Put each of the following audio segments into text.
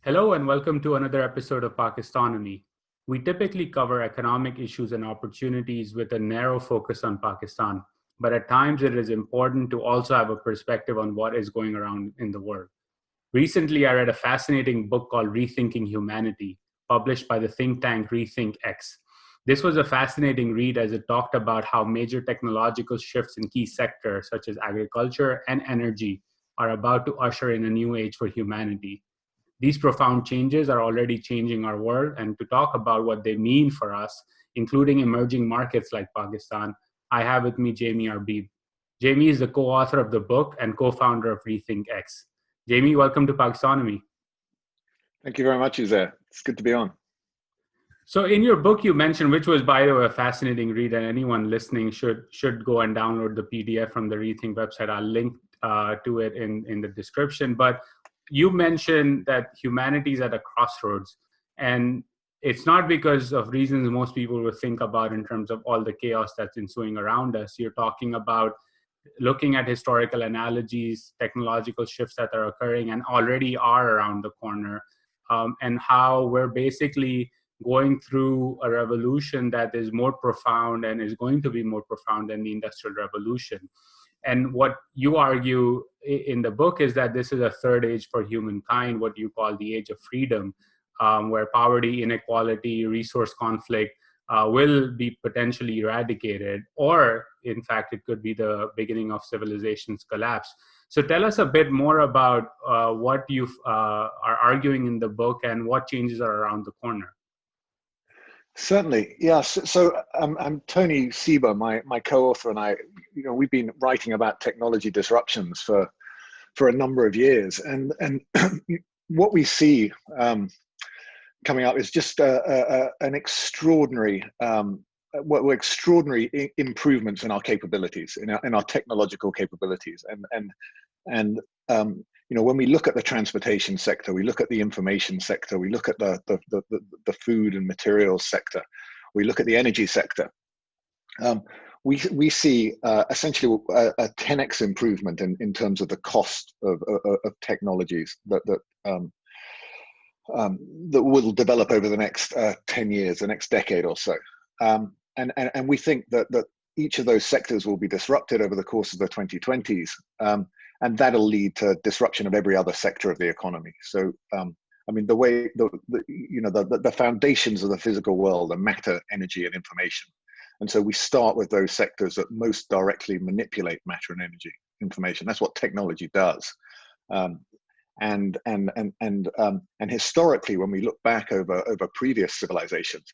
Hello and welcome to another episode of Pakistonomy. We typically cover economic issues and opportunities with a narrow focus on Pakistan, but at times it is important to also have a perspective on what is going around in the world. Recently, I read a fascinating book called Rethinking Humanity, published by the think tank RethinkX. This was a fascinating read as it talked about how major technological shifts in key sectors such as agriculture and energy are about to usher in a new age for humanity. These profound changes are already changing our world, and to talk about what they mean for us, including emerging markets like Pakistan, I have with me Jamie Arbib. Jamie is the co author of the book and co founder of RethinkX. Jamie, welcome to Pakistonomy. Thank you very much, Uzair. It's good to be on. So, in your book, you mentioned, which was by the way a fascinating read, and anyone listening should go and download the PDF from the Rethink website. I'll link to it in the description. But you mentioned that humanity is at a crossroads, and it's not because of reasons most people would think about in terms of all the chaos that's ensuing around us. You're talking about looking at historical analogies, technological shifts that are occurring and already are around the corner, and how we're basically going through a revolution that is more profound and is going to be more profound than the Industrial Revolution. And what you argue in the book is that this is a third age for humankind, what you call the age of freedom, where poverty, inequality, resource conflict will be potentially eradicated, or in fact, it could be the beginning of civilization's collapse. So tell us a bit more about what you are arguing in the book and what changes are around the corner. Certainly, yes. So I'm Tony Sieber, my co-author, and I. We've been writing about technology disruptions for a number of years, and what we see coming up is just an extraordinary extraordinary improvements in our capabilities, in our technological capabilities, and when we look at the transportation sector, we look at the information sector, we look at the food and materials sector, we look at the energy sector. We see essentially a 10x improvement in terms of the cost of technologies that will develop over the next 10 years, the next decade or so. And we think that each of those sectors will be disrupted over the course of the 2020s. And that'll lead to disruption of every other sector of the economy. So, the way the foundations of the physical world are matter, energy, and information. And so we start with those sectors that most directly manipulate matter and energy, information. That's what technology does. And historically, when we look back over previous civilizations,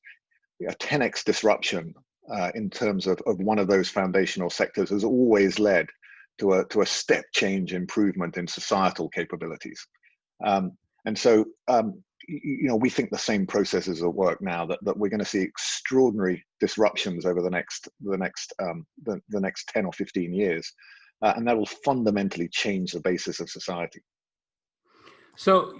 a 10x disruption in terms of one of those foundational sectors has always led to a step change improvement in societal capabilities. And so, we think the same processes at work now, that we're going to see extraordinary disruptions over the next 10 or 15 years. And that will fundamentally change the basis of society. So,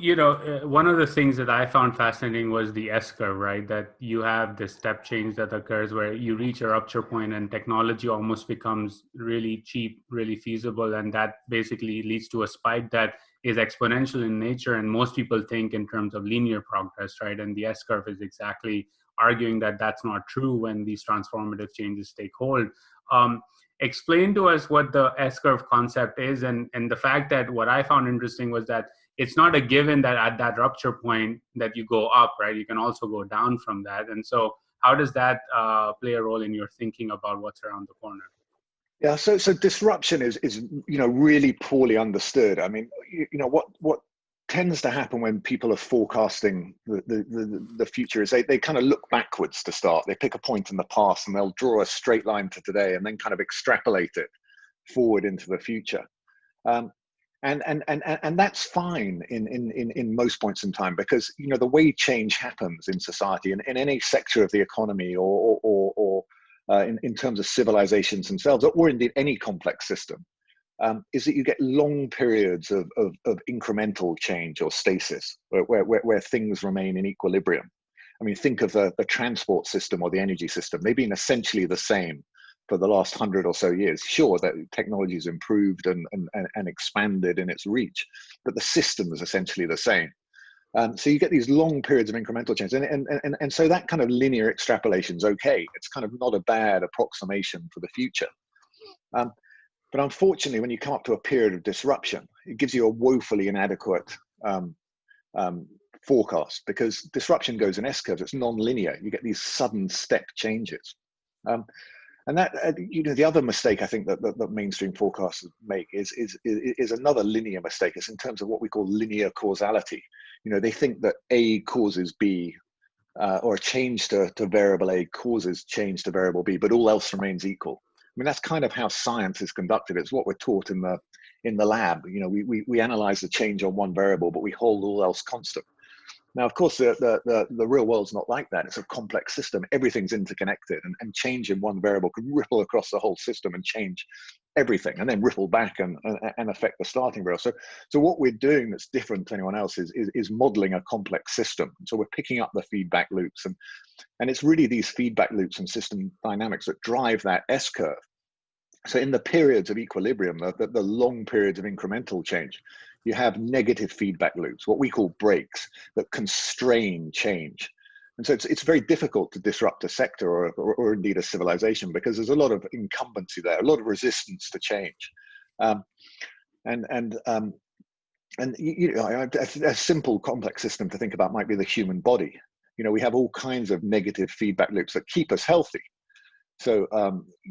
one of the things that I found fascinating was the SCurve, right? That you have this step change that occurs where you reach a rupture point and technology almost becomes really cheap, really feasible. And that basically leads to a spike that is exponential in nature. And most people think in terms of linear progress, right? And the SCurve is exactly arguing that that's not true when these transformative changes take hold. Explain to us what the SCurve concept is, and the fact that what I found interesting was that it's not a given that at that rupture point that you go up, right? You can also go down from that. And so how does that play a role in your thinking about what's around the corner? Yeah, so disruption is really poorly understood. I mean, what tends to happen when people are forecasting the future is they kind of look backwards to start. They pick a point in the past and they'll draw a straight line to today and then kind of extrapolate it forward into the future. And that's fine in most points in time, because the way change happens in society, in any sector of the economy, or in terms of civilizations themselves, or indeed any complex system, is that you get long periods of incremental change or stasis, where things remain in equilibrium. I mean, think of the transport system or the energy system. They've been essentially the same for the last 100 or so years. Sure, that technology has improved and expanded in its reach, but the system is essentially the same. So you get these long periods of incremental change, and so that kind of linear extrapolation is okay. It's kind of not a bad approximation for the future. But unfortunately, when you come up to a period of disruption, it gives you a woefully inadequate forecast, because disruption goes in S-curves. It's non-linear. You get these sudden step changes. And that, the other mistake I think that mainstream forecasters make is another linear mistake. It's in terms of what we call linear causality. They think that A causes B, or a change to variable A causes change to variable B, but all else remains equal. I mean, that's kind of how science is conducted. It's what we're taught in the lab. We analyze the change on one variable, but we hold all else constant. Now, of course, the real world's not like that. It's a complex system. Everything's interconnected, and change in one variable could ripple across the whole system and change everything, and then ripple back and affect the starting variable. So what we're doing that's different to anyone else is modeling a complex system. So we're picking up the feedback loops, and it's really these feedback loops and system dynamics that drive that S-curve. So in the periods of equilibrium, the long periods of incremental change, you have negative feedback loops, what we call breaks, that constrain change. And so it's very difficult to disrupt a sector or indeed a civilization, because there's a lot of incumbency there, a lot of resistance to change. A simple complex system to think about might be the human body. We have all kinds of negative feedback loops that keep us healthy. So,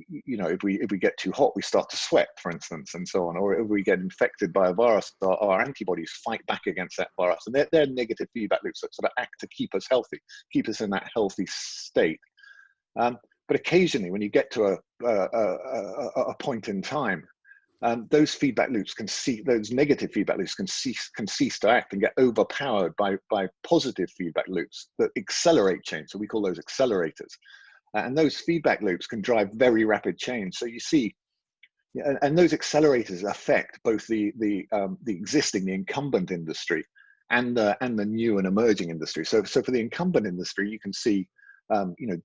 if we get too hot, we start to sweat, for instance, and so on. Or if we get infected by a virus, our antibodies fight back against that virus. And they're negative feedback loops that sort of act to keep us healthy, keep us in that healthy state. But occasionally, when you get to a point in time, those feedback loops those negative feedback loops can cease to act and get overpowered by positive feedback loops that accelerate change. So we call those accelerators. And those feedback loops can drive very rapid change. So you see, and those accelerators affect both the existing, the incumbent industry, and the new and emerging industry. So for the incumbent industry, you can see,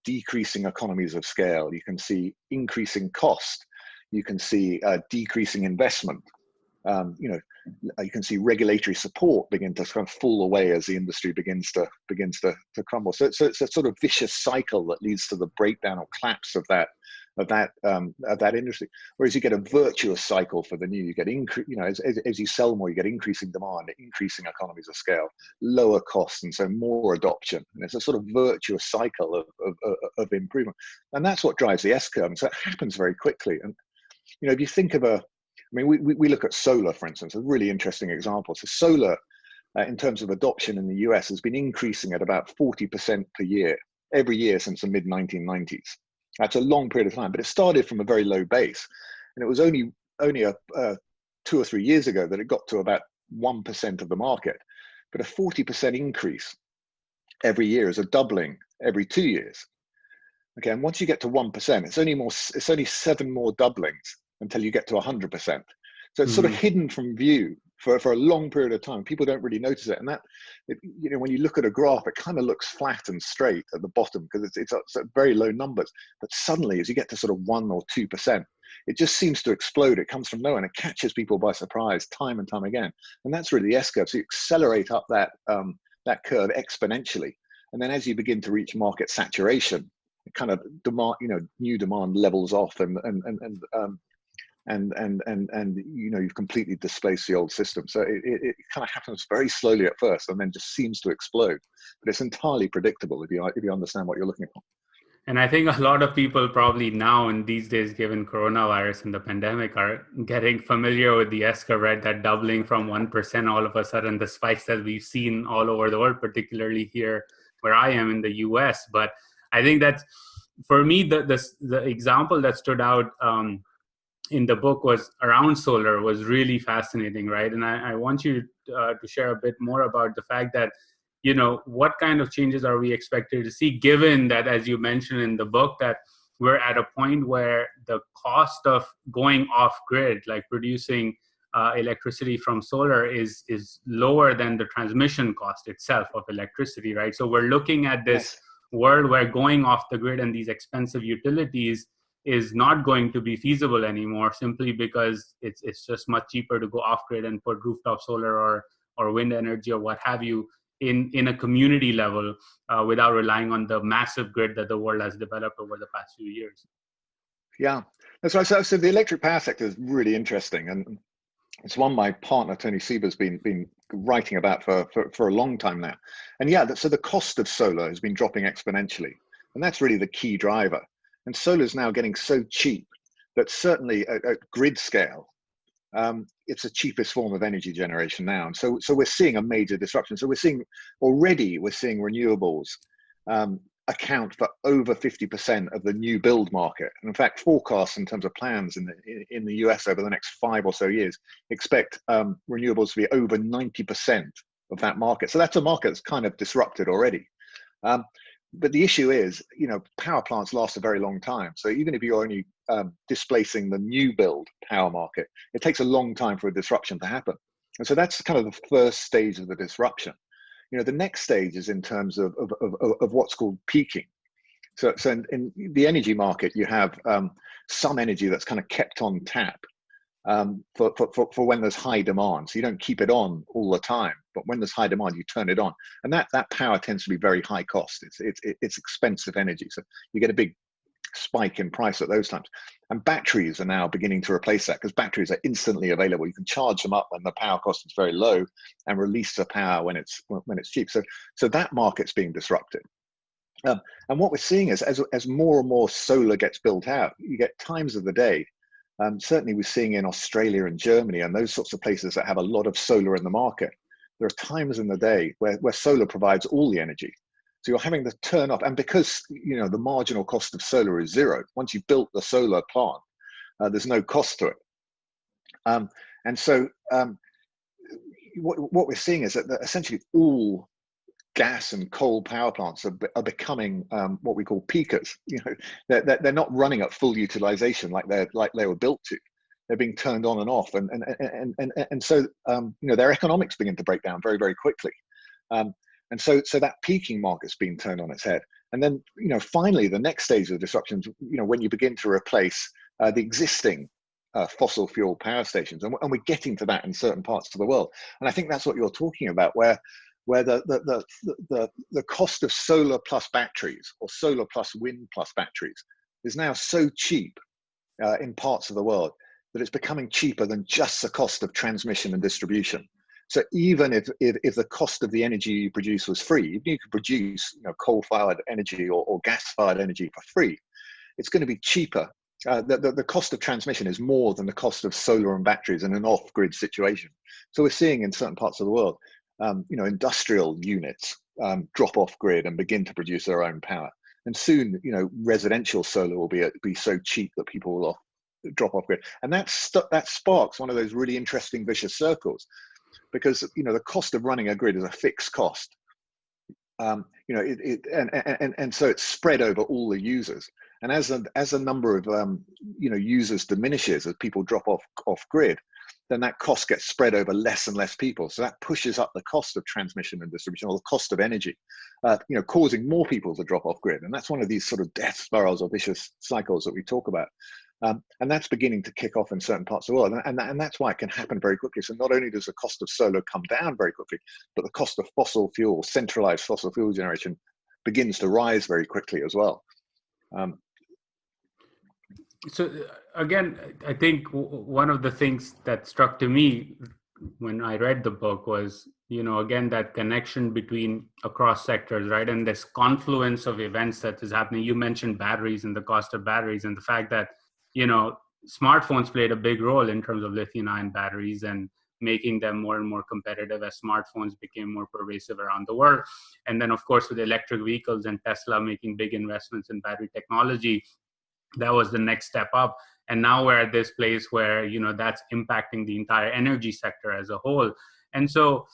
decreasing economies of scale. You can see increasing cost. You can see decreasing investment. You can see regulatory support begin to kind of fall away as the industry begins to crumble. So it's a sort of vicious cycle that leads to the breakdown or collapse of that industry. Whereas you get a virtuous cycle for the new. You get as you sell more, you get increasing demand, increasing economies of scale, lower costs, and so more adoption. And it's a sort of virtuous cycle of improvement, and that's what drives the S-curve. And so it happens very quickly. And if you think of we look at solar, for instance, a really interesting example. So solar, in terms of adoption in the US, has been increasing at about 40% per year, every year since the mid-1990s. That's a long period of time, but it started from a very low base. And it was only 2 or 3 years ago that it got to about 1% of the market. But a 40% increase every year is a doubling every 2 years. Okay, and once you get to 1%, it's only 7 more doublings until you get to 100%. So it's sort of hidden from view for a long period of time. People don't really notice it. And when you look at a graph, it kind of looks flat and straight at the bottom because it's at very low numbers. But suddenly, as you get to sort of 1 or 2%, it just seems to explode. It comes from nowhere and it catches people by surprise time and time again. And that's really the S-curve. So you accelerate up that curve exponentially. And then as you begin to reach market saturation, it kind of new demand levels off and you've completely displaced the old system. So it kind of happens very slowly at first and then just seems to explode. But it's entirely predictable if you understand what you're looking for. And I think a lot of people probably now in these days, given coronavirus and the pandemic, are getting familiar with the S-curve, right? That doubling from 1% all of a sudden, the spikes that we've seen all over the world, particularly here where I am in the US. But I think that's, for me, the example that stood out in the book was around solar was really fascinating, right? And I want you to share a bit more about the fact that, what kind of changes are we expected to see, given that, as you mentioned in the book, that we're at a point where the cost of going off grid, like producing electricity from solar, is lower than the transmission cost itself of electricity, right? So we're looking at this world where going off the grid and these expensive utilities is not going to be feasible anymore, simply because it's just much cheaper to go off grid and put rooftop solar or wind energy or what have you in a community level without relying on the massive grid that the world has developed over the past few years. Yeah, that's right. So the electric power sector is really interesting, and it's one my partner Tony Sieber's been writing about for a long time now. And yeah, so the cost of solar has been dropping exponentially, and that's really the key driver. And solar is now getting so cheap that certainly at grid scale, it's the cheapest form of energy generation now. And so we're seeing a major disruption. So we're seeing renewables account for over 50% of the new build market. And in fact, forecasts in terms of plans in the US over the next 5 or so years expect renewables to be over 90% of that market. So that's a market that's kind of disrupted already. But the issue is, power plants last a very long time. So even if you're only displacing the new build power market, it takes a long time for a disruption to happen. And so that's kind of the first stage of the disruption. The next stage is in terms of what's called peaking. So in the energy market, you have some energy that's kind of kept on tap for when there's high demand. So you don't keep it on all the time, but when there's high demand, you turn it on. And that power tends to be very high cost. It's expensive energy. So you get a big spike in price at those times. And batteries are now beginning to replace that, because batteries are instantly available. You can charge them up when the power cost is very low and release the power when it's cheap. So that market's being disrupted. And what we're seeing is as more and more solar gets built out, you get times of the day. Certainly we're seeing in Australia and Germany and those sorts of places that have a lot of solar in the market. There are times in the day where solar provides all the energy. So you're having to turn off, and because the marginal cost of solar is zero, once you've built the solar plant, there's no cost to it. And so what we're seeing is that essentially all gas and coal power plants are becoming what we call peakers. They're not running at full utilization like they were built to. They're being turned on and off, and so their economics begin to break down very, very quickly. And so that peaking market's been turned on its head. And then, finally, the next stage of disruptions, when you begin to replace the existing fossil fuel power stations, and we're getting to that in certain parts of the world. And I think that's what you're talking about, where the cost of solar plus batteries or solar plus wind plus batteries is now so cheap in parts of the world that it's becoming cheaper than just the cost of transmission and distribution. So even if the cost of the energy you produce was free, if you could produce coal-fired energy or gas-fired energy for free, it's going to be cheaper. The cost of transmission is more than the cost of solar and batteries in an off-grid situation. So we're seeing in certain parts of the world, industrial units drop off grid and begin to produce their own power. And soon, residential solar will be so cheap that people will drop off grid. And that sparks one of those really interesting vicious circles. Because the cost of running a grid is a fixed cost, and so it's spread over all the users. And as the number of users diminishes as people drop off grid, then that cost gets spread over less and less people. So that pushes up the cost of transmission and distribution, or the cost of energy, causing more people to drop off grid. And that's one of these sort of death spirals or vicious cycles that we talk about. And that's beginning to kick off in certain parts of the world. And that's why it can happen very quickly. So not only does the cost of solar come down very quickly, but the cost of fossil fuel, centralized fossil fuel generation, begins to rise very quickly as well. So again, I think one of the things that struck to me when I read the book was, again, that connection between across sectors, right? And this confluence of events that is happening. You mentioned batteries and the cost of batteries, and the fact that smartphones played a big role in terms of lithium-ion batteries and making them more and more competitive as smartphones became more pervasive around the world. And then, of course, with electric vehicles and Tesla making big investments in battery technology, that was the next step up. And now we're at this place where, that's impacting the entire energy sector as a whole. And so,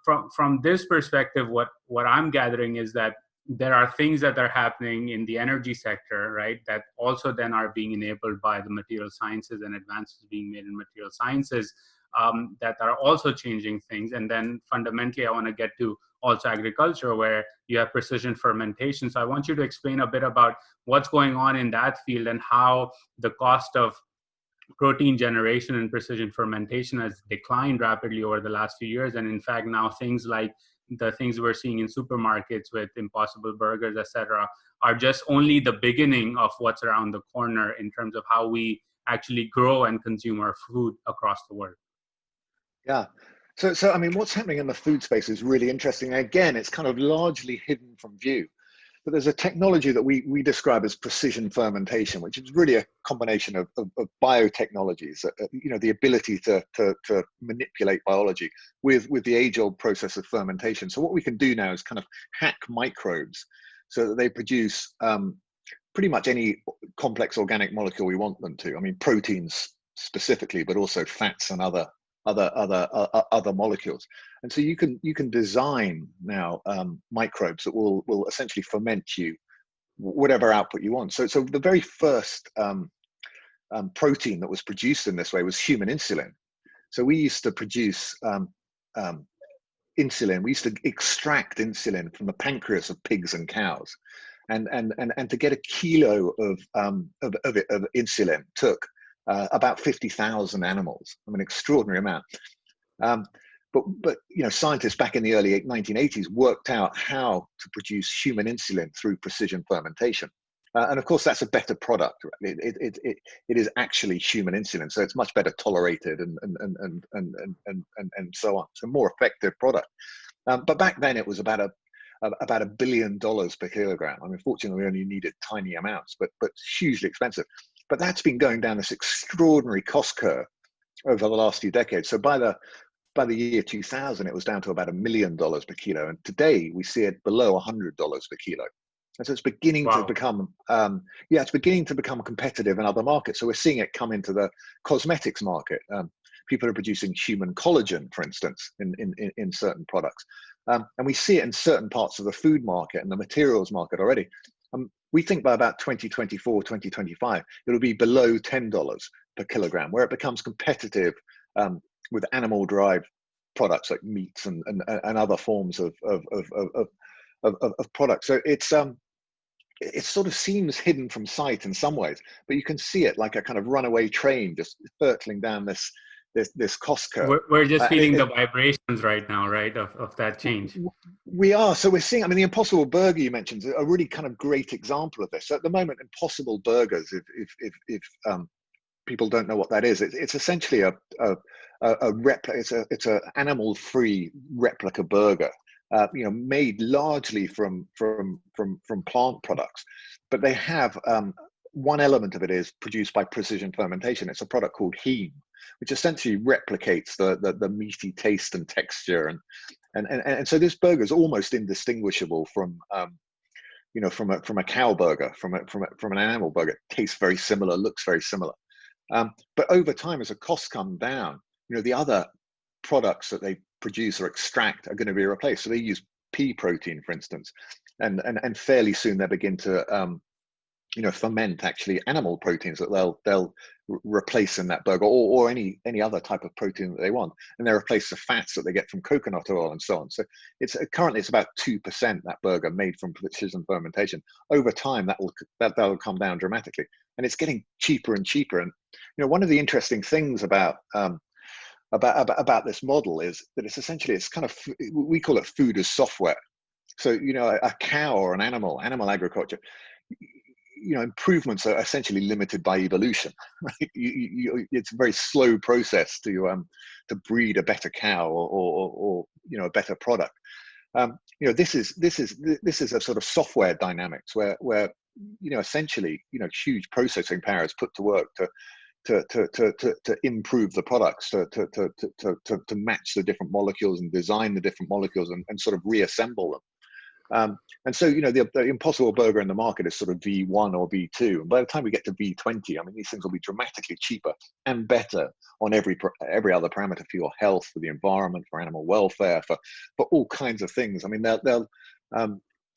from this perspective, what I'm gathering is that there are things that are happening in the energy sector, right, that also then are being enabled by the material sciences and advances being made in material sciences that are also changing things. And then fundamentally, I want to get to also agriculture, where you have precision fermentation. So I want you to explain a bit about what's going on in that field and how the cost of protein generation and precision fermentation has declined rapidly over the last few years. And in fact, now things like the things we're seeing in supermarkets with Impossible Burgers, etc., are just only the beginning of what's around the corner in terms of how we actually grow and consume our food across the world. Yeah. So I mean, what's happening in the food space is really interesting. Again, it's kind of largely hidden from view. But there's a technology that we describe as precision fermentation, which is really a combination of biotechnologies, you know, the ability to manipulate biology with the age-old process of fermentation. So what we can do now is kind of hack microbes so that they produce pretty much any complex organic molecule we want them to. I mean, proteins specifically, but also fats and other molecules. And so you can design now microbes that will essentially ferment you whatever output you want. So the very first protein that was produced in this way was human insulin. So we used to produce insulin. We used to extract insulin from the pancreas of pigs and cows, and to get a kilo of insulin took about 50,000 animals. I mean, extraordinary amount. But you know, scientists back in the early 1980s worked out how to produce human insulin through precision fermentation. And of course, that's a better product. It is actually human insulin, so it's much better tolerated and so on. So more effective product. But back then, it was about $1 billion per kilogram. I mean, fortunately, we only needed tiny amounts, but hugely expensive. But that's been going down this extraordinary cost curve over the last few decades. So by the year 2000, it was down to about $1 million per kilo, and today we see it below $100 per kilo. And so it's beginning to become, it's beginning to become competitive in other markets. So we're seeing it come into the cosmetics market. People are producing human collagen, for instance, in certain products, and we see it in certain parts of the food market and the materials market already. We think by about 2024, 2025, it'll be below $10 per kilogram, where it becomes competitive with animal-derived products like meats and other forms of products. So it sort of seems hidden from sight in some ways, but you can see it like a kind of runaway train just hurtling down this cost curve. We're just feeling the vibrations right now, right, of that change. We are. So we're seeing, I mean, the Impossible Burger you mentioned is a really kind of great example of this. So at the moment, Impossible Burgers, if people don't know what that is, it's essentially a replica. It's an animal-free replica burger, you know, made largely from plant products, but they have one element of it is produced by precision fermentation. It's a product called heme, which essentially replicates the meaty taste and texture, and so this burger is almost indistinguishable from you know, from a cow burger, from an animal burger. It tastes very similar, looks very similar. But over time, as the costs come down, you know, the other products that they produce or extract are going to be replaced. So they use pea protein, for instance, and fairly soon they begin to you know, ferment actually animal proteins that they'll replace in that burger, or any other type of protein that they want, and they replace the fats that they get from coconut oil and so on. So it's currently it's about 2% that burger made from precision fermentation. Over time, that'll come down dramatically, and it's getting cheaper and cheaper. And you know, one of the interesting things about this model is that it's essentially, it's kind of, we call it food as software. So you know, a cow or an animal agriculture, you know, improvements are essentially limited by evolution, right? It's a very slow process to breed a better cow or you know, a better product. You know, this is a sort of software dynamics where you know, essentially, you know, huge processing power is put to work to improve the products, to match the different molecules and design the different molecules and sort of reassemble them. And so, you know, the Impossible Burger in the market is sort of V1 or V2. And by the time we get to V20, I mean, these things will be dramatically cheaper and better on every other parameter, for your health, for the environment, for animal welfare, for all kinds of things. I mean, they'll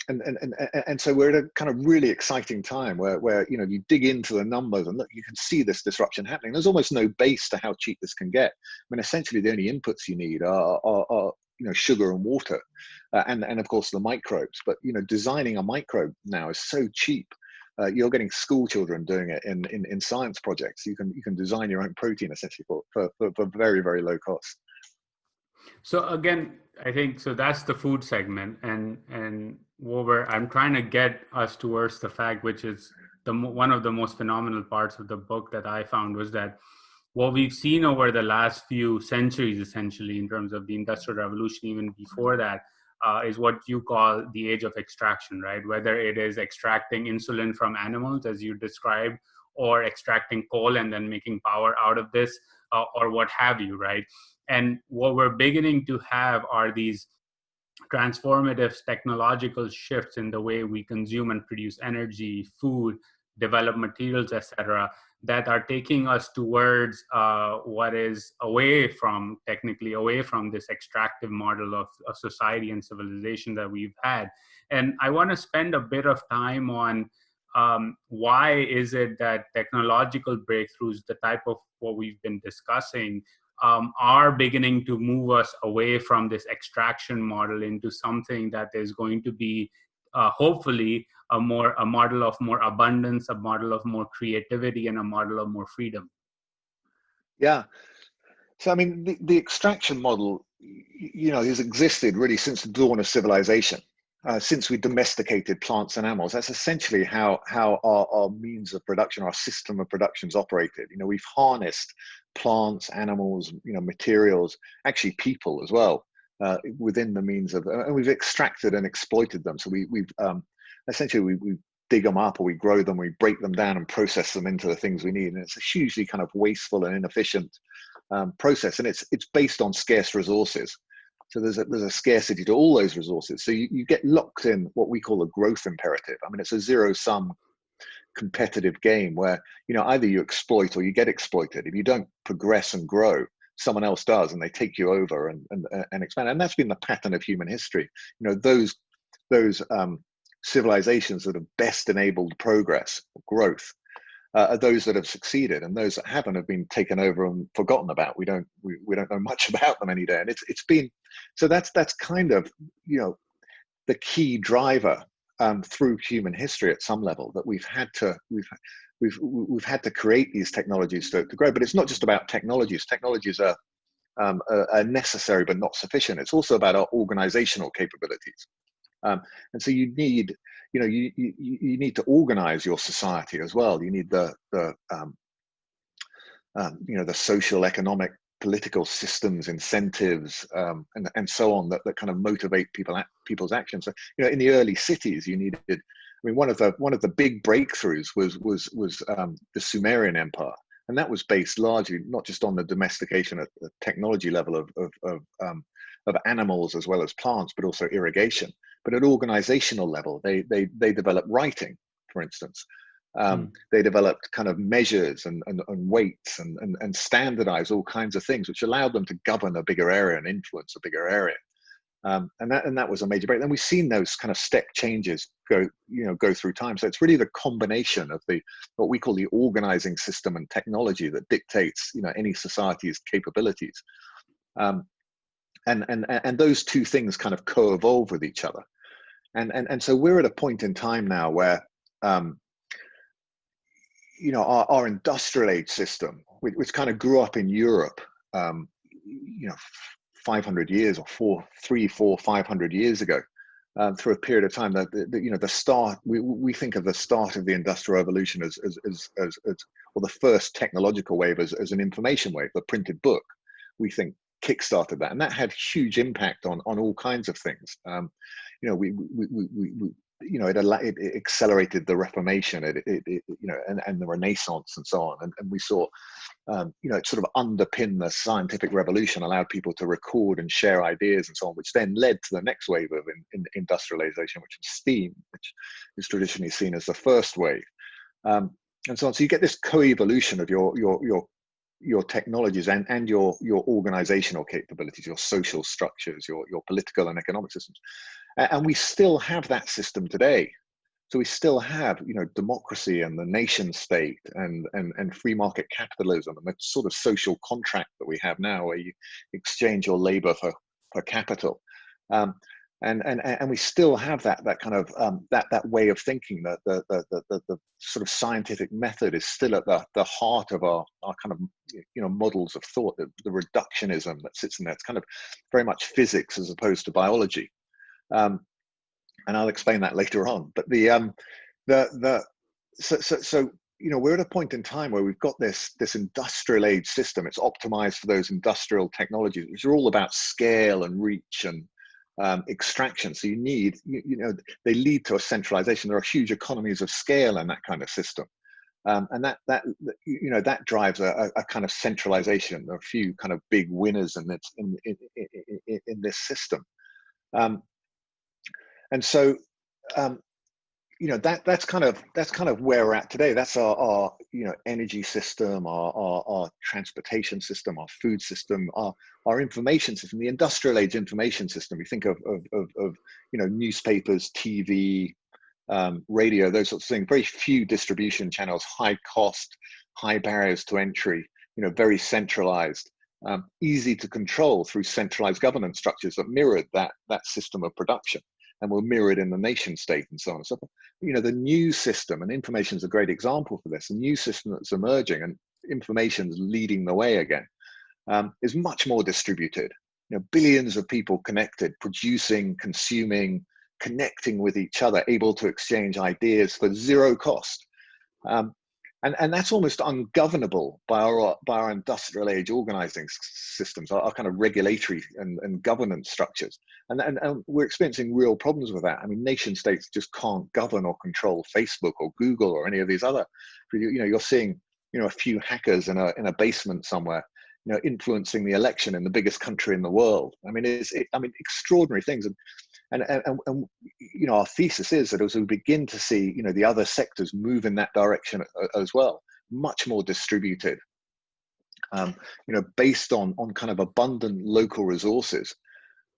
and so we're at a kind of really exciting time where you know, you dig into the numbers and look, you can see this disruption happening. There's almost no base to how cheap this can get. I mean, essentially the only inputs you need are you know, sugar and water, and of course the microbes. But you know, designing a microbe now is so cheap. You're getting school children doing it in science projects. You can design your own protein essentially for very, very low cost. So again, I think so. That's the food segment, and what I'm trying to get us towards the fact, which is one of the most phenomenal parts of the book that I found, was that what we've seen over the last few centuries, essentially, in terms of the Industrial Revolution, even before that, is what you call the age of extraction, right? Whether it is extracting insulin from animals, as you described, or extracting coal and then making power out of this, or what have you, right? And what we're beginning to have are these transformative technological shifts in the way we consume and produce energy, food, develop materials, etc., that are taking us towards what is technically away from this extractive model of society and civilization that we've had. And I want to spend a bit of time on why is it that technological breakthroughs, the type of what we've been discussing, are beginning to move us away from this extraction model into something that is going to be hopefully a model of more abundance, a model of more creativity, and a model of more freedom. Yeah. So, I mean, the extraction model, has existed really since the dawn of civilization. Since we domesticated plants and animals, that's essentially how our means of production, our system of productions operated. We've harnessed plants, animals, materials, actually people as well, within the means of, and we've extracted and exploited them. So we've essentially we dig them up, or we grow them, we break them down and process them into the things we need. And it's a hugely kind of wasteful and inefficient process, and it's based on scarce resources. So there's a scarcity to all those resources. So you get locked in what we call a growth imperative. I mean, it's a zero-sum competitive game where either you exploit or you get exploited. If you don't progress and grow, someone else does, and they take you over and expand. And that's been the pattern of human history. Those civilizations that have best enabled progress, growth, are those that have succeeded, and those that haven't have been taken over and forgotten about. We don't know much about them any day, and it's been so that's kind of the key driver through human history at some level, that we've had to create these technologies to grow. But it's not just about technologies. Technologies are necessary but not sufficient. It's also about our organizational capabilities. And so you need to organize your society as well. You need the social, economic, political systems, incentives, and so on that kind of motivate people's actions. So, in the early cities, you needed. I mean, one of the big breakthroughs was the Sumerian Empire, and that was based largely not just on the domestication at the technology level of animals as well as plants, but also irrigation. But at organizational level, they developed writing, for instance. They developed kind of measures and weights and standardize all kinds of things, which allowed them to govern a bigger area and influence a bigger area. And that was a major break. Then we've seen those kind of step changes go through time. So it's really the combination of what we call the organizing system and technology that dictates any society's capabilities. And those two things kind of co-evolve with each other. And so we're at a point in time now where our industrial age system, which kind of grew up in Europe, 500 years or 500 years ago, through a period of time, that the start, we think of the start of the Industrial Revolution as or the first technological wave as an information wave. The printed book, we think, kickstarted that, and that had huge impact on all kinds of things. It accelerated the Reformation, and the Renaissance and so on, and we saw, it sort of underpinned the scientific revolution, allowed people to record and share ideas and so on, which then led to the next wave of industrialization, which was steam, which is traditionally seen as the first wave, and so on. So you get this co-evolution of your technologies and your organizational capabilities, your social structures, your political and economic systems. And we still have that system today. So we still have, democracy and the nation state and free market capitalism and the sort of social contract that we have now, where you exchange your labor for capital. And we still have that kind of that way of thinking, that the sort of scientific method is still at the heart of our kind of models of thought. The reductionism that sits in there, it's kind of very much physics as opposed to biology, and I'll explain that later on. But so we're at a point in time where we've got this industrial age system. It's optimized for those industrial technologies, which are all about scale and reach and extraction. So you need, they lead to a centralization. There are huge economies of scale in that kind of system, and that drives a kind of centralization. There are a few kind of big winners in this system, and so that's kind of where we're at today. That's our energy system, our transportation system, our food system, our information system, the industrial age information system. We think of newspapers, TV, radio, those sorts of things. Very few distribution channels, high cost, high barriers to entry. Very centralized, easy to control through centralized governance structures that mirrored that system of production, and were mirrored in the nation state and so on and so forth. The news system, and information is a great example for this, a new system that's emerging, and information's leading the way again, is much more distributed. Billions of people connected, producing, consuming, connecting with each other, able to exchange ideas for zero cost. And that's almost ungovernable by our industrial age organizing systems, our kind of regulatory and governance structures. And we're experiencing real problems with that. I mean, nation states just can't govern or control Facebook or Google or any of these other. You're seeing a few hackers in a basement somewhere, influencing the election in the biggest country in the world. I mean, extraordinary things. And our thesis is that as we begin to see the other sectors move in that direction as well, much more distributed, based on kind of abundant local resources,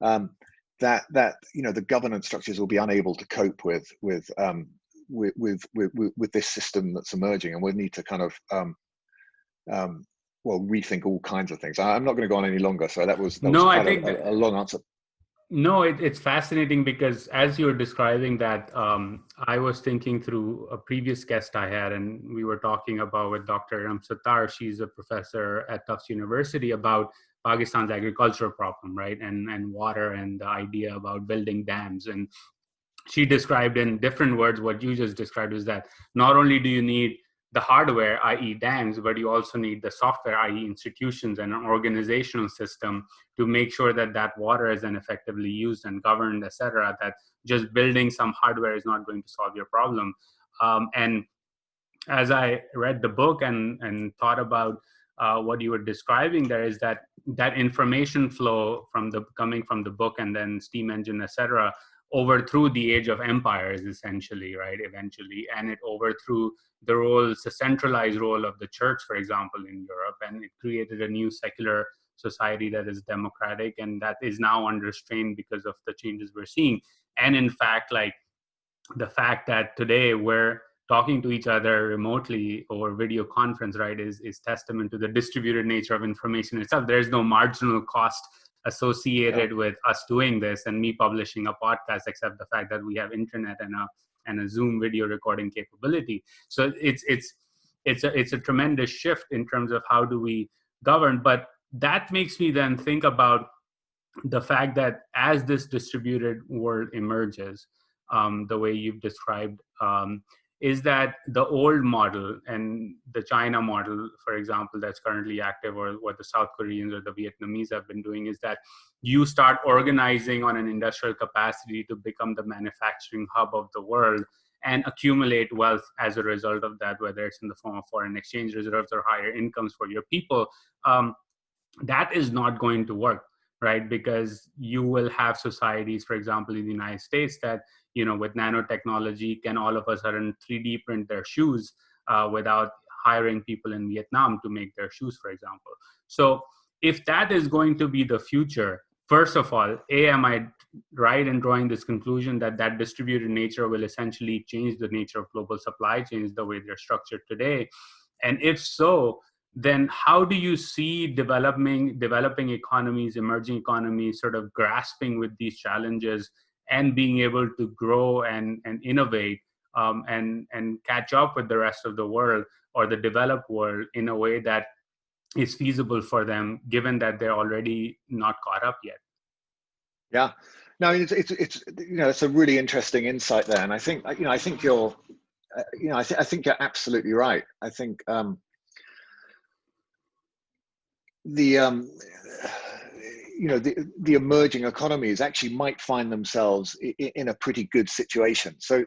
that the governance structures will be unable to cope with this system that's emerging, and we'll need to kind of rethink all kinds of things. I'm not going to go on any longer, so that was I quite think a long answer. No, it's fascinating, because as you were describing that, I was thinking through a previous guest I had, and we were talking about with Dr. Sattar. She's a professor at Tufts University, about Pakistan's agricultural problem, right? And water, and the idea about building dams. And she described in different words what you just described, is that not only do you need the hardware, i.e. dams, but you also need the software, i.e. institutions and an organizational system to make sure that that water is then effectively used and governed, etc. That just building some hardware is not going to solve your problem. And as I read the book and thought about what you were describing there, is that information flow coming from the book and then steam engine, etc., overthrew the age of empires, essentially, right, eventually. And it overthrew the centralized role of the church, for example, in Europe. And it created a new secular society that is democratic, and that is now under strain because of the changes we're seeing. And in fact, like, the fact that today we're talking to each other remotely over video conference, right, is testament to the distributed nature of information itself. There's no marginal cost associated with us doing this and me publishing a podcast, except the fact that we have internet and a Zoom video recording capability. So it's a tremendous shift in terms of how do we govern. But that makes me then think about the fact that as this distributed world emerges, the way you've described, is that the old model and the China model, for example, that's currently active, or what the South Koreans or the Vietnamese have been doing, is that you start organizing on an industrial capacity to become the manufacturing hub of the world and accumulate wealth as a result of that, whether it's in the form of foreign exchange reserves or higher incomes for your people. That is not going to work, right? Because you will have societies, for example, in the United States, that, with nanotechnology, can all of a sudden 3D print their shoes without hiring people in Vietnam to make their shoes, for example. So if that is going to be the future, first of all, am I right in drawing this conclusion that distributed nature will essentially change the nature of global supply chains the way they're structured today? And if so, then how do you see developing economies, emerging economies, sort of grasping with these challenges and being able to grow and innovate and catch up with the rest of the world or the developed world in a way that is feasible for them, given that they're already not caught up yet. Yeah, no, it's it's a really interesting insight there, and I think I think you're I think you're absolutely right. I think the the emerging economies actually might find themselves in a pretty good situation. So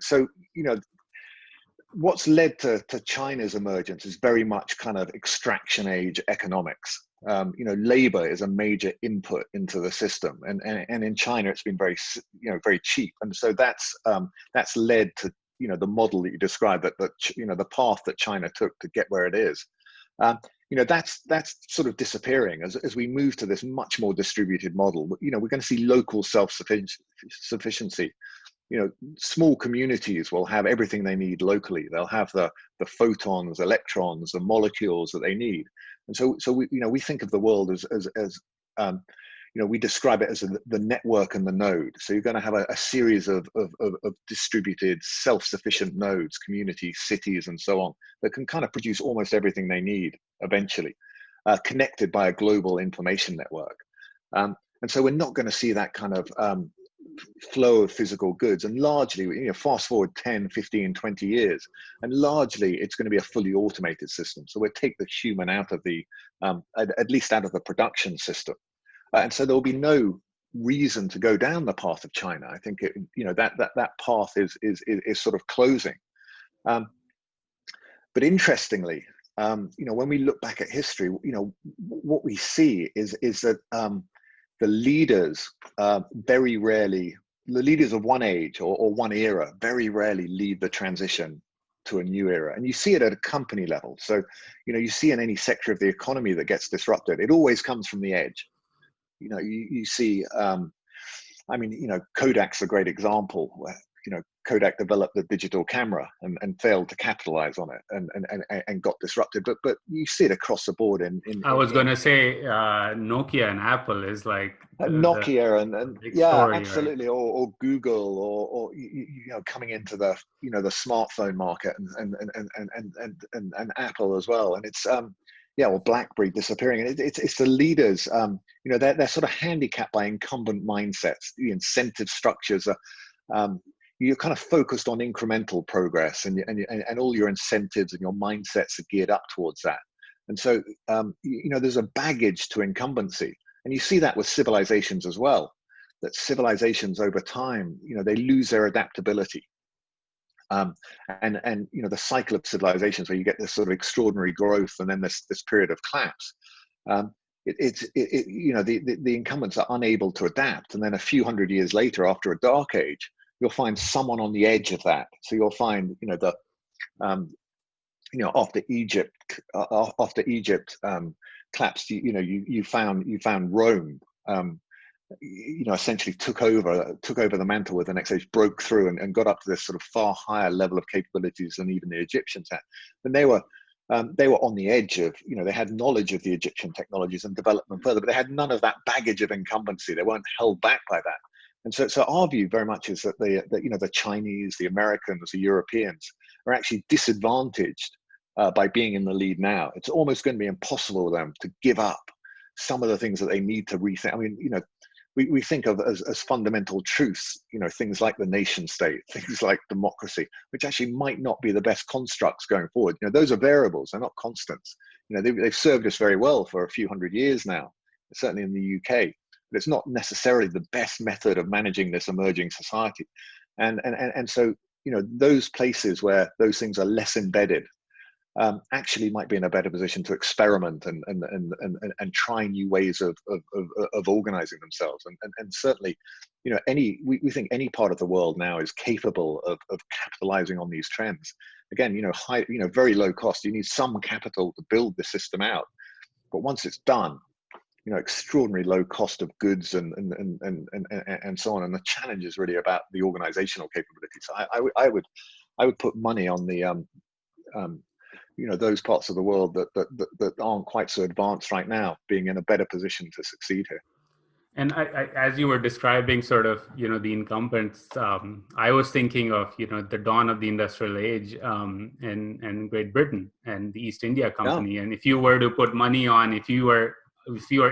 what's led to China's emergence is very much kind of extraction age economics. Labor is a major input into the system, and in China it's been very very cheap, and so that's led to the model that you described, that the path that China took to get where it is. That's sort of disappearing as we move to this much more distributed model. We're going to see local self-sufficiency. Small communities will have everything they need locally. They'll have the photons, electrons, the molecules that they need. And so we think of the world as we describe it as the network and the node. So you're going to have a series of distributed, self-sufficient nodes, communities, cities, and so on, that can kind of produce almost everything they need eventually, connected by a global information network. And so we're not going to see that kind of flow of physical goods, and largely fast forward 10, 15, 20 years, and largely it's going to be a fully automated system. So we'll take the human out of the at least out of the production system, and so there will be no reason to go down the path of China. I think that path is sort of closing. But interestingly, when we look back at history, what we see is that the leaders very rarely, the leaders of one age or one era very rarely lead the transition to a new era. And you see it at a company level. So, you see in any sector of the economy that gets disrupted, it always comes from the edge. You see, Kodak's a great example where, Kodak developed the digital camera and failed to capitalize on it and got disrupted. But you see it across the board. I was going to say Nokia and Apple is like Nokia and yeah, story, absolutely, right? or Google or coming into the the smartphone market and Apple as well. And it's or BlackBerry disappearing. And it's the leaders. They're sort of handicapped by incumbent mindsets. The incentive structures are. You're kind of focused on incremental progress, and all your incentives and your mindsets are geared up towards that. And so, there's a baggage to incumbency, and you see that with civilizations as well. That civilizations over time, they lose their adaptability, and the cycle of civilizations where you get this sort of extraordinary growth and then this period of collapse. The incumbents are unable to adapt, and then a few hundred years later, after a dark age, you'll find someone on the edge of that. So you'll find, after Egypt collapsed, you found Rome, essentially took over the mantle with the next age, broke through and got up to this sort of far higher level of capabilities than even the Egyptians had. And they were on the edge of, they had knowledge of the Egyptian technologies and developed them further, but they had none of that baggage of incumbency. They weren't held back by that. And so our view very much is that the Chinese, the Americans, the Europeans are actually disadvantaged by being in the lead now. It's almost going to be impossible for them to give up some of the things that they need to rethink. I mean, we think of as fundamental truths, things like the nation state, things like democracy, which actually might not be the best constructs going forward. Those are variables, they're not constants. They've served us very well for a few hundred years now, certainly in the UK. But it's not necessarily the best method of managing this emerging society. And so, those places where those things are less embedded actually might be in a better position to experiment and try new ways of organizing themselves. And certainly, we think any part of the world now is capable of capitalizing on these trends. Again, very low cost. You need some capital to build the system out, but once it's done, extraordinary low cost of goods and so on. And the challenge is really about the organizational capabilities. I would put money on the those parts of the world that aren't quite so advanced right now being in a better position to succeed here. And as you were describing sort of, the incumbents, I was thinking of, the dawn of the industrial age in Great Britain and the East India Yeah, Company. And if you were to put money on, if you were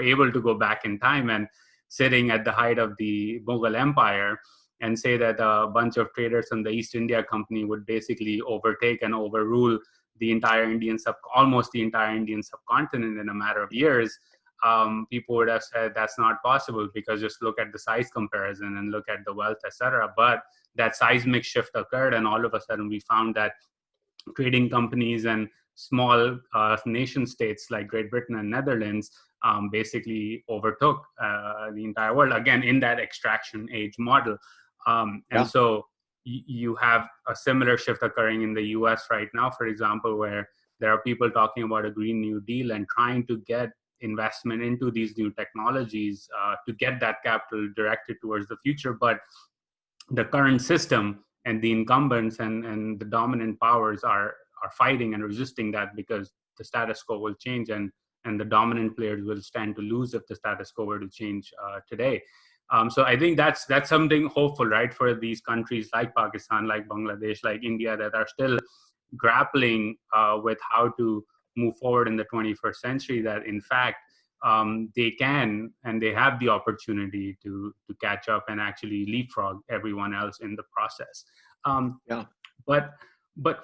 able to go back in time and sitting at the height of the Mughal Empire and say that a bunch of traders from the East India Company would basically overtake and overrule almost the entire Indian subcontinent in a matter of years, people would have said that's not possible, because just look at the size comparison and look at the wealth, etc. But that seismic shift occurred, and all of a sudden we found that trading companies and small nation states like Great Britain and Netherlands basically overtook the entire world, again in that extraction age model. And yeah, so you have a similar shift occurring in the US right now, for example, where there are people talking about a Green New Deal and trying to get investment into these new technologies to get that capital directed towards the future. But the current system and the incumbents and the dominant powers are fighting and resisting that, because the status quo will change, and the dominant players will stand to lose if the status quo were to change today. So I think that's something hopeful, right, for these countries like Pakistan, like Bangladesh, like India, that are still grappling with how to move forward in the 21st century, that in fact they can and they have the opportunity to catch up and actually leapfrog everyone else in the process. Um, yeah, but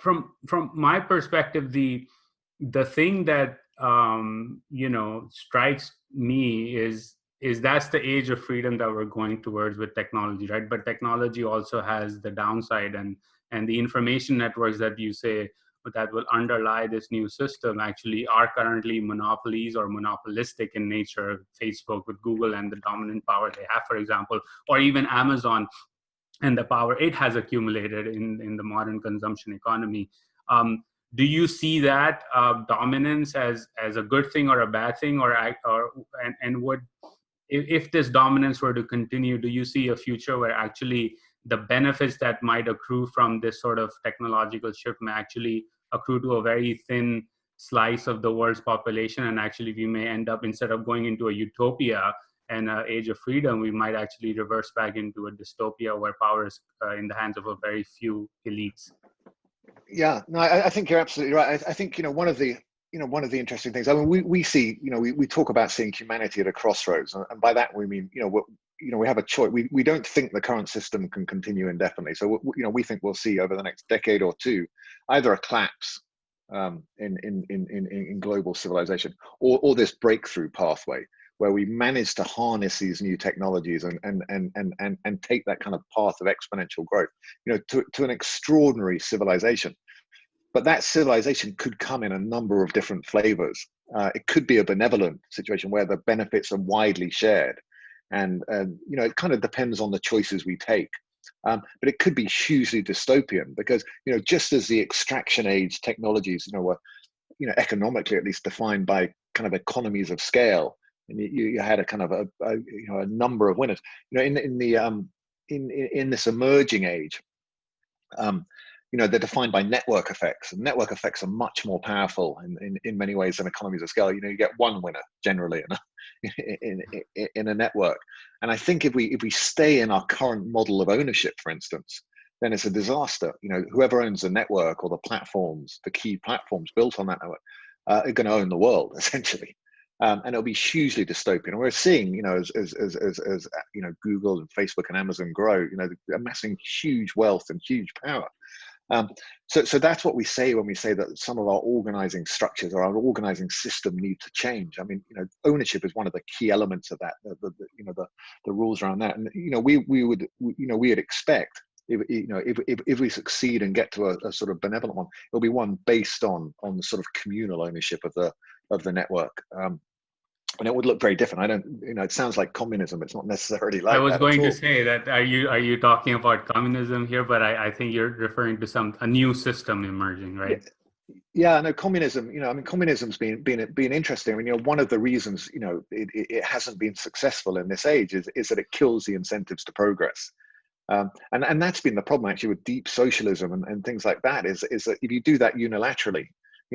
from my perspective, the thing that strikes me is that's the age of freedom that we're going towards with technology, right? But technology also has the downside, and the information networks that you say that will underlie this new system actually are currently monopolies or monopolistic in nature. Facebook with Google and the dominant power they have, for example, or even Amazon and the power it has accumulated in the modern consumption economy. Um, do you see that dominance as a good thing or a bad thing, and would, if this dominance were to continue, do you see a future where actually the benefits that might accrue from this sort of technological shift may actually accrue to a very thin slice of the world's population, and actually we may end up, instead of going into a utopia and an age of freedom, we might actually reverse back into a dystopia where power is in the hands of a very few elites? yeah. No, I think you're absolutely right. I think one of the interesting things. I mean, we see, we talk about seeing humanity at a crossroads, and by that we mean, we have a choice. We don't think the current system can continue indefinitely. So we think we'll see over the next decade or two either a collapse in global civilization, or this breakthrough pathway where we manage to harness these new technologies and take that kind of path of exponential growth, to an extraordinary civilization. But that civilization could come in a number of different flavors. It could be a benevolent situation where the benefits are widely shared, and it kind of depends on the choices we take. But it could be hugely dystopian, because just as the extraction age technologies were economically at least defined by kind of economies of scale, and you had a kind of a number of winners. In this emerging age, they're defined by network effects, and network effects are much more powerful in many ways than economies of scale. You get one winner generally in a network. And I think if we stay in our current model of ownership, for instance, then it's a disaster. Whoever owns the network, or the key platforms built on that network, are going to own the world essentially. And it'll be hugely dystopian. And we're seeing, as Google and Facebook and Amazon grow, amassing huge wealth and huge power. So that's what we say when we say that some of our organizing structures or our organizing system need to change. I mean, ownership is one of the key elements of that. The rules around that, and we'd expect, if we succeed and get to a sort of benevolent one, it'll be one based on the sort of communal ownership of the network. And it would look very different. I don't, it sounds like communism. It's not necessarily I like was that at going to all. say that, are you talking about communism here? But I think you're referring to a new system emerging, Yeah, right? yeah, no, communism. I mean, communism's been interesting. I mean, one of the reasons it hasn't been successful in this age is that it kills the incentives to progress. And that's been the problem actually with deep socialism and things like that, is that if you do that unilaterally,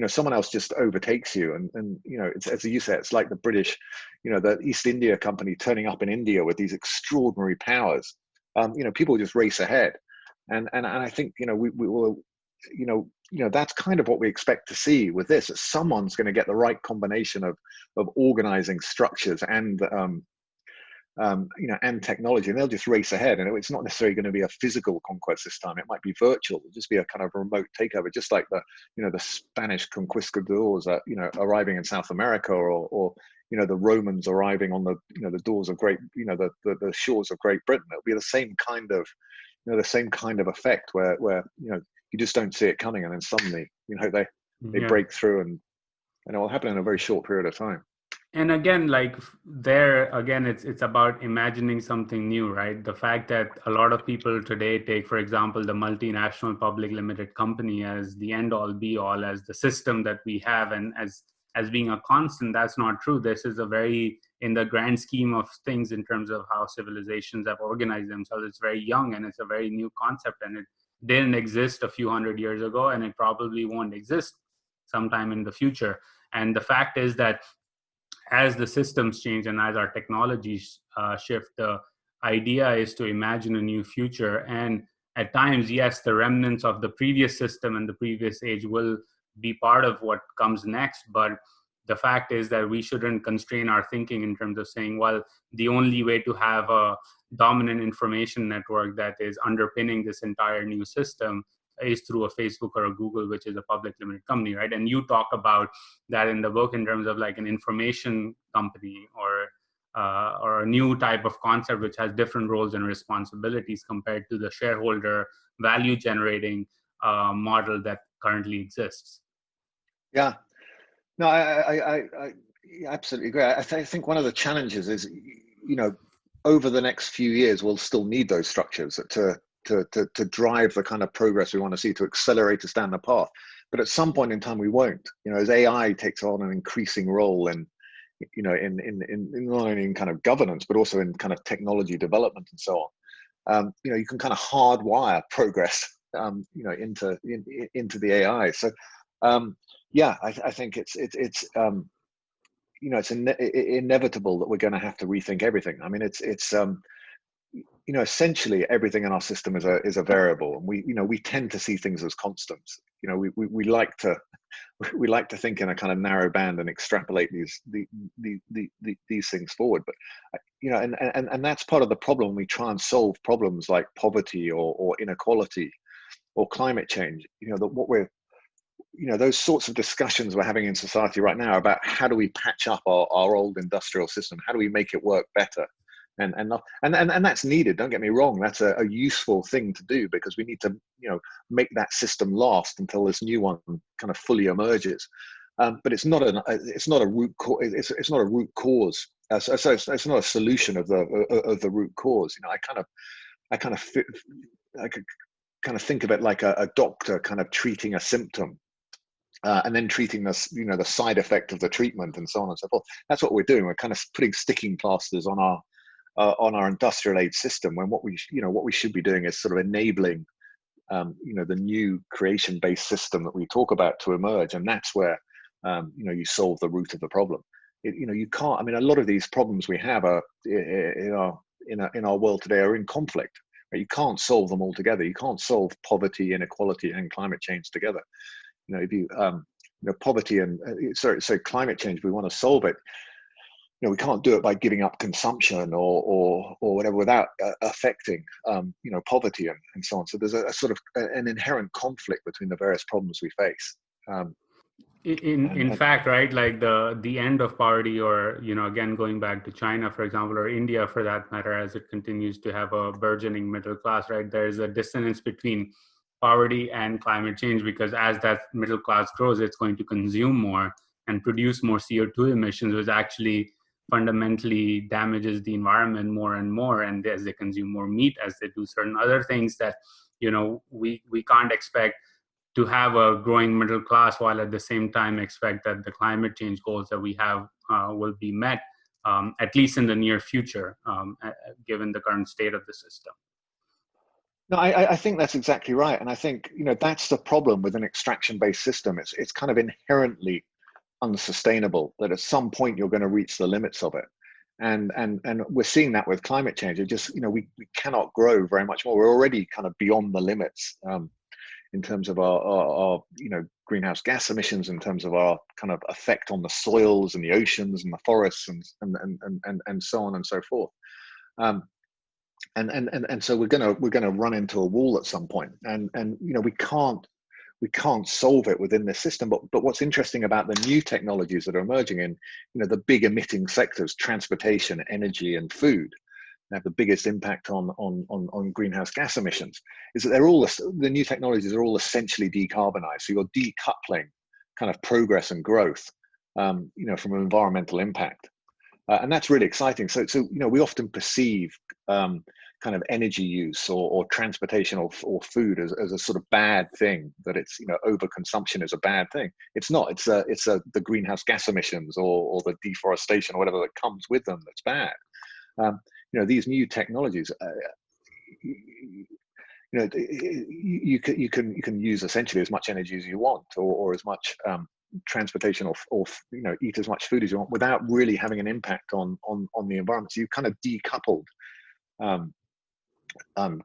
someone else just overtakes you, and it's, as you say, it's like the British, the East India Company turning up in India with these extraordinary powers. People just race ahead, and I think we will, that's kind of what we expect to see with this. That someone's going to get the right combination of organizing structures and and technology, and they'll just race ahead. And it's not necessarily going to be a physical conquest this time. It might be virtual. It'll just be a kind of remote takeover, just like the Spanish conquistadors, arriving in South America, or the Romans arriving on the doors of the shores of Great Britain. It'll be the same kind of, effect where you just don't see it coming, and then suddenly, they break through, and it will happen in a very short period of time. And again, it's about imagining something new, right? The fact that a lot of people today take, for example, the multinational public limited company as the end all be all, as the system that we have, and as being a constant. That's not true. This is a very, in the grand scheme of things, in terms of how civilizations have organized themselves, it's very young, and it's a very new concept, and it didn't exist a few hundred years ago, and it probably won't exist sometime in the future. And the fact is that as the systems change and as our technologies shift, the idea is to imagine a new future. And at times, yes, the remnants of the previous system and the previous age will be part of what comes next. But the fact is that we shouldn't constrain our thinking in terms of saying, well, the only way to have a dominant information network that is underpinning this entire new system is through a Facebook or a Google, which is a public limited company, right? And you talk about that in the book in terms of like an information company or a new type of concept which has different roles and responsibilities compared to the shareholder value generating model that currently exists. Yeah, no, I absolutely agree. I think one of the challenges is, over the next few years, we'll still need those structures to drive the kind of progress we want to see, to accelerate us down the path. But at some point in time, we won't. As AI takes on an increasing role in not only in kind of governance, but also in kind of technology development and so on. You can kind of hardwire progress, into the AI. So, I think it's inevitable that we're going to have to rethink everything. I mean, it's essentially everything in our system is a variable, and we tend to see things as constants. We like to think in a kind of narrow band and extrapolate these things forward. But and that's part of the problem when we try and solve problems like poverty or inequality or climate change. Those sorts of discussions we're having in society right now about how do we patch up our old industrial system, how do we make it work better. And that's needed. Don't get me wrong. That's a useful thing to do, because we need to, make that system last until this new one kind of fully emerges. But it's not a root cause. It's not a root cause. So it's not a solution of the root cause. I kind of think of it like a doctor kind of treating a symptom. And then treating the side effect of the treatment, and so on and so forth. That's what we're doing. We're kind of putting sticking plasters on our industrial age system, when what we should be doing is sort of enabling the new creation-based system that we talk about to emerge. And that's where you solve the root of the problem. You can't. I mean, a lot of these problems we have are in our world today are in conflict. You can't solve them all together. You can't solve poverty, inequality, and climate change together. If you poverty and climate change, we want to solve it. We can't do it by giving up consumption or whatever without affecting poverty and so on. So there's a sort of an inherent conflict between the various problems we face. In fact, right, like the end of poverty, or again going back to China, for example, or India for that matter, as it continues to have a burgeoning middle class, right, there's a dissonance between poverty and climate change, because as that middle class grows, it's going to consume more and produce more CO2 emissions, which actually fundamentally damages the environment more and more. And as they consume more meat, as they do certain other things, that we can't expect to have a growing middle class while at the same time expect that the climate change goals that we have will be met, at least in the near future, given the current state of the system. No, I think that's exactly right. And I think, that's the problem with an extraction-based system. It's kind of inherently unsustainable, that at some point you're going to reach the limits of it. And we're seeing that with climate change. It just, we cannot grow very much more. We're already kind of beyond the limits in terms of our greenhouse gas emissions, in terms of our kind of effect on the soils and the oceans and the forests and so on and so forth. And so we're gonna run into a wall at some point, and we can't solve it within this system. But what's interesting about the new technologies that are emerging in the big emitting sectors, transportation, energy, and food, have the biggest impact on greenhouse gas emissions, is that the new technologies are all essentially decarbonized. So you're decoupling kind of progress and growth, from an environmental impact. And that's really exciting. So we often perceive kind of energy use or transportation or food as a sort of bad thing, that it's overconsumption is a bad thing. It's not. It's the greenhouse gas emissions or the deforestation or whatever that comes with them that's bad. These new technologies, you can use essentially as much energy as you want, or as much transportation or eat as much food as you want, without really having an impact on the environment. So you kind of decoupled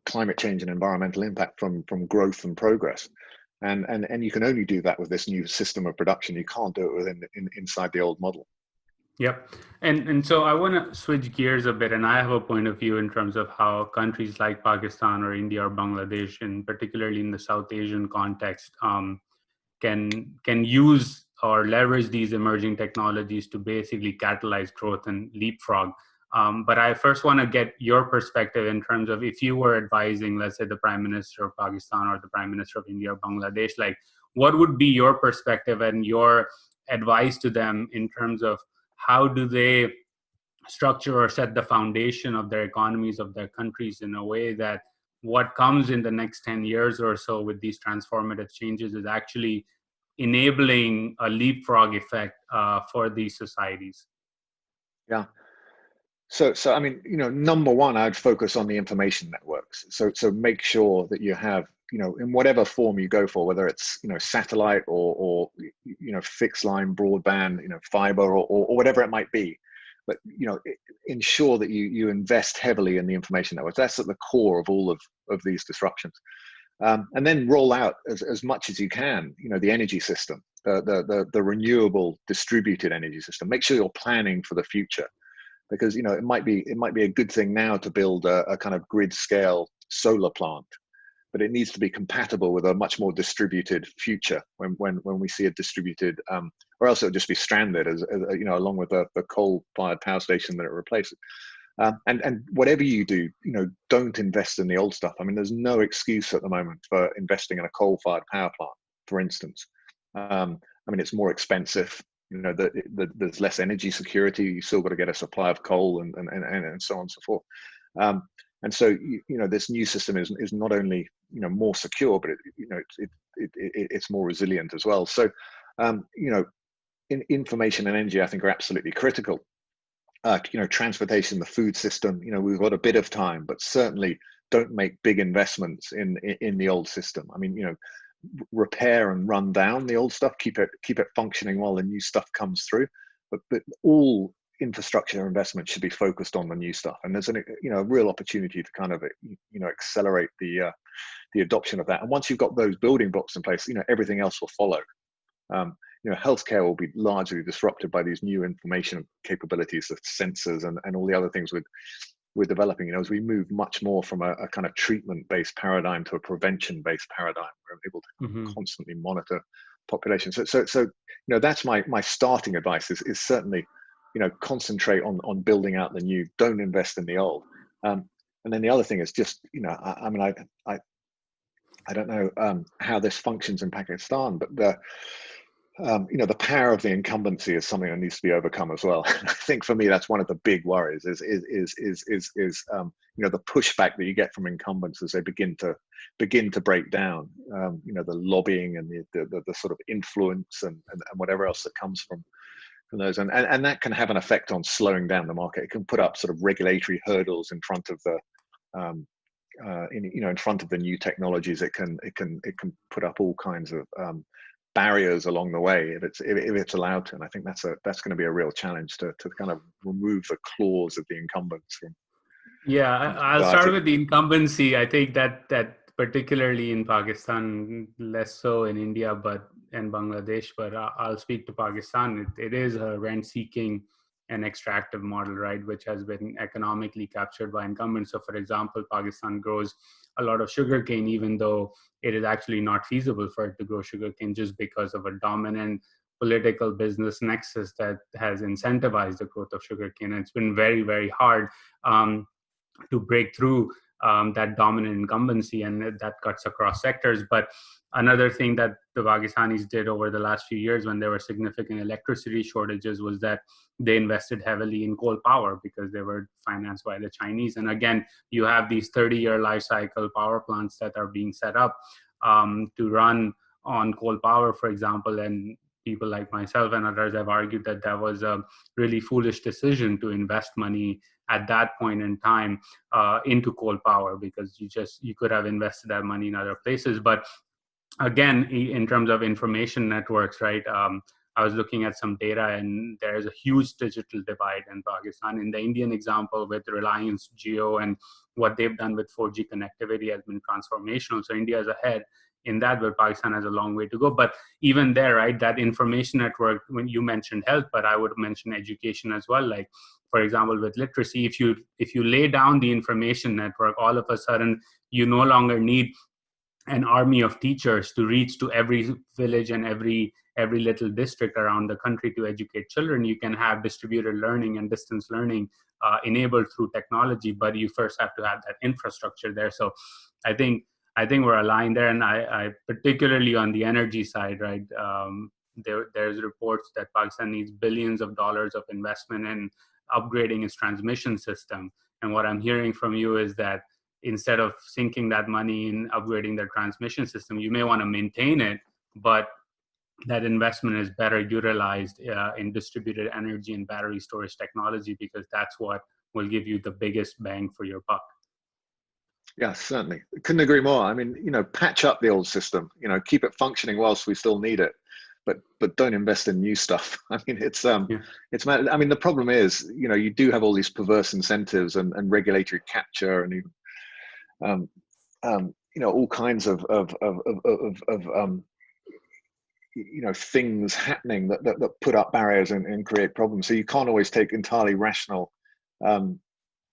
climate change and environmental impact from growth and progress, and you can only do that with this new system of production. You can't do it inside the old model. Yep. And so I want to switch gears a bit, and I have a point of view in terms of how countries like Pakistan or India or Bangladesh, and particularly in the South Asian context, can use or leverage these emerging technologies to basically catalyze growth and leapfrog. But I first want to get your perspective in terms of, if you were advising, let's say, the Prime Minister of Pakistan or the Prime Minister of India or Bangladesh, like, what would be your perspective and your advice to them in terms of how do they structure or set the foundation of their economies, of their countries, in a way that what comes in the next 10 years or so with these transformative changes is actually enabling a leapfrog effect for these societies? Yeah. So I mean, number one, I'd focus on the information networks. So make sure that you have, in whatever form you go for, whether it's satellite or fixed line broadband, fiber or whatever it might be, but ensure that you invest heavily in the information networks. That's at the core of all of these disruptions. And then roll out as much as you can, the energy system, the renewable distributed energy system. Make sure you're planning for the future, because it might be a good thing now to build a kind of grid scale solar plant, but it needs to be compatible with a much more distributed future when we see a distributed, or else it'll just be stranded as along with the coal-fired power station that it replaces. And whatever you do, don't invest in the old stuff. I mean, there's no excuse at the moment for investing in a coal-fired power plant, for instance. I mean, it's more expensive. There's less energy security. You still got to get a supply of coal and so on and so forth. And so this new system is not only more secure, but it's more resilient as well. So in information and energy, I think, are absolutely critical. Transportation, the food system, we've got a bit of time, but certainly don't make big investments in the old system. I mean, repair and run down the old stuff, keep it functioning while the new stuff comes through. But all infrastructure investment should be focused on the new stuff, and there's a real opportunity to kind of accelerate the adoption of that. And once you've got those building blocks in place, everything else will follow. Healthcare will be largely disrupted by these new information capabilities, the sensors and all the other things we're developing. As we move much more from a kind of treatment-based paradigm to a prevention-based paradigm, we're able to constantly monitor population. So that's my starting advice is certainly, concentrate on building out the new. Don't invest in the old. And then the other thing is just, I mean, I don't know how this functions in Pakistan, but the power of the incumbency is something that needs to be overcome as well. I think for me, that's one of the big worries is the pushback that you get from incumbents as they begin to break down, the lobbying and the sort of influence and whatever else that comes from those. And that can have an effect on slowing down the market. It can put up sort of regulatory hurdles in front of in front of the new technologies. It can put up all kinds of barriers along the way if it's allowed to. And I think that's going to be a real challenge to kind of remove the claws of the incumbents from. Yeah, I'll society. start with the incumbency. I think that particularly in Pakistan, less so in India, and Bangladesh. But I'll speak to Pakistan. It is a rent-seeking and extractive model, right, which has been economically captured by incumbents. So, for example, Pakistan grows a lot of sugarcane, even though it is actually not feasible for it to grow sugarcane, just because of a dominant political business nexus that has incentivized the growth of sugarcane. And it's been very, very hard to break through that dominant incumbency, and that cuts across sectors. But another thing that the Pakistanis did over the last few years when there were significant electricity shortages was that they invested heavily in coal power because they were financed by the Chinese. And again, you have these 30-year life cycle power plants that are being set up to run on coal power, for example. And people like myself and others have argued that that was a really foolish decision to invest money at that point in time into coal power, because you could have invested that money in other places. But again, in terms of information networks, right? I was looking at some data, and there's a huge digital divide in Pakistan. In the Indian example with Reliance Jio and what they've done with 4G connectivity has been transformational. So India is ahead in that, but Pakistan has a long way to go. But even there, right, that information network, when you mentioned health, but I would mention education as well. Like, for example, with literacy, if you lay down the information network, all of a sudden you no longer need an army of teachers to reach to every village and every little district around the country to educate children. You can have distributed learning and distance learning enabled through technology, but you first have to have that infrastructure there. So I think we're aligned there. And I particularly on the energy side, right? There's reports that Pakistan needs billions of dollars of investment in upgrading its transmission system. And what I'm hearing from you is that instead of sinking that money in upgrading their transmission system, you may want to maintain it, but that investment is better utilized in distributed energy and battery storage technology, because that's what will give you the biggest bang for your buck. Yeah, certainly. Couldn't agree more. I mean, patch up the old system, keep it functioning whilst we still need it, but don't invest in new stuff. I mean, it's mad. I mean, the problem is, you do have all these perverse incentives and regulatory capture and all kinds of things happening that put up barriers and create problems. So you can't always take entirely rational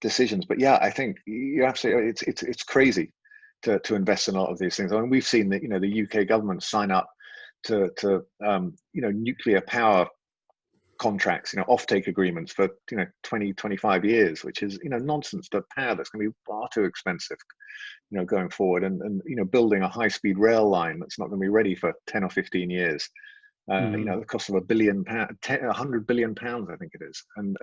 decisions. But yeah, I think you absolutely. It's crazy to invest in a lot of these things. I mean, we've seen that the UK government sign up to nuclear power contracts, offtake agreements for 20, 25 years, which is nonsense. The power that's going to be far too expensive going forward, and building a high-speed rail line that's not going to be ready for 10 or 15 years. The cost of £1 billion, £100 billion, I think it is, and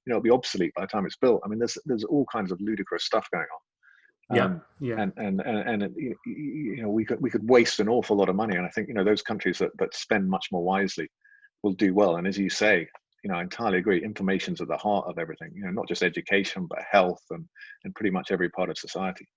it'll be obsolete by the time it's built. I mean, there's all kinds of ludicrous stuff going on. And we could waste an awful lot of money, and I think those countries that spend much more wisely will do well. And as you say, I entirely agree. Information's at the heart of everything. Not just education, but health and pretty much every part of society.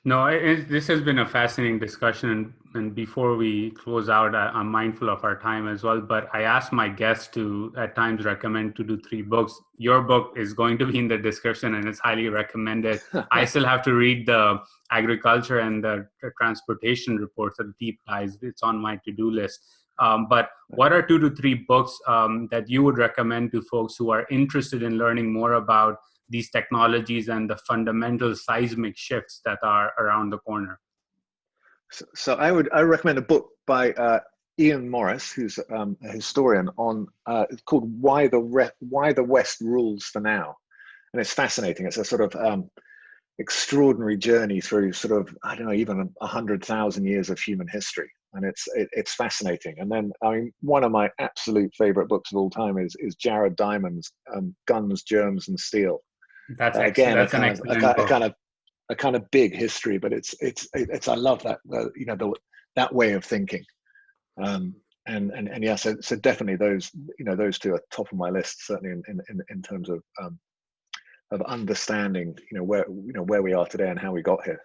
No, this has been a fascinating discussion. And before we close out, I'm mindful of our time as well. But I asked my guests to at times recommend 2 to 3 books. Your book is going to be in the description, and it's highly recommended. I still have to read the agriculture and the transportation reports, the deep dives. It's on my to-do list. But what are 2 to 3 books that you would recommend to folks who are interested in learning more about these technologies and the fundamental seismic shifts that are around the corner? So I recommend a book by Ian Morris, who's a historian, on it's called Why the West Rules for Now, and it's fascinating. It's a sort of extraordinary journey through sort of, I don't know, even 100,000 years of human history, and it's fascinating. And then, I mean, one of my absolute favorite books of all time is Jared Diamond's Guns, Germs, and Steel. That's again that's an excellent book. A kind of big history, but it's I love that that way of thinking, and yeah, so definitely those 2 are top of my list, certainly in terms of understanding, where we are today and how we got here.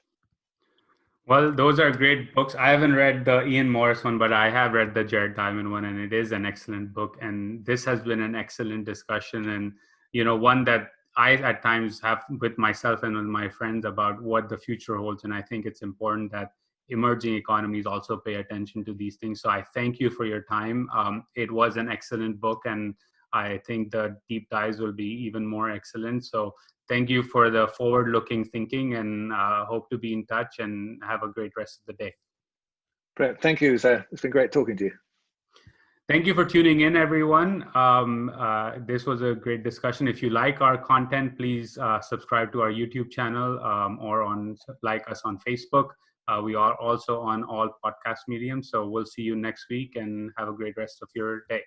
Well, those are great books. I haven't read the Ian Morris one, but I have read the Jared Diamond one, and it is an excellent book. And this has been an excellent discussion, and one that I at times have with myself and with my friends about what the future holds. And I think it's important that emerging economies also pay attention to these things. So I thank you for your time. It was an excellent book, and I think the deep dives will be even more excellent. So thank you for the forward-looking thinking, and hope to be in touch, and have a great rest of the day. Great. Thank you, Uzair. It's been great talking to you. Thank you for tuning in, everyone. This was a great discussion. If you like our content, please subscribe to our YouTube channel, or like us on Facebook. We are also on all podcast mediums. So we'll see you next week, and have a great rest of your day.